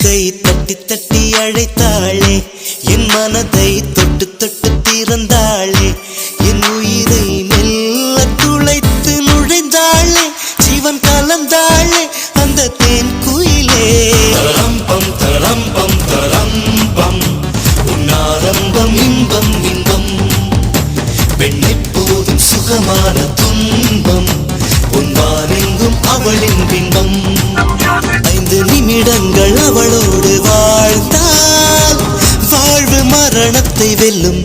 கை தட்டி தட்டி அழைத்தாளே என் மனதை தொட்டு தொட்டு திறந்தாளே என் உயிரை மெல்ல துளைத்து நுழைந்தாளே ஜீவன் கலந்தாளே அந்த தேன் குயிலே தரம்பம் தரம்பம் தரம்பம் உன்னாரம்பம் இன்பம் இன்பம் பெண்ணை போதும் சுகமான துன்பம் பொன்வானெங்கும் அவளின் பின்பம் 5 நிமிடங்கள் அவளோடு வாழ்ந்தால் வாழ்வு மரணத்தை வெல்லும்.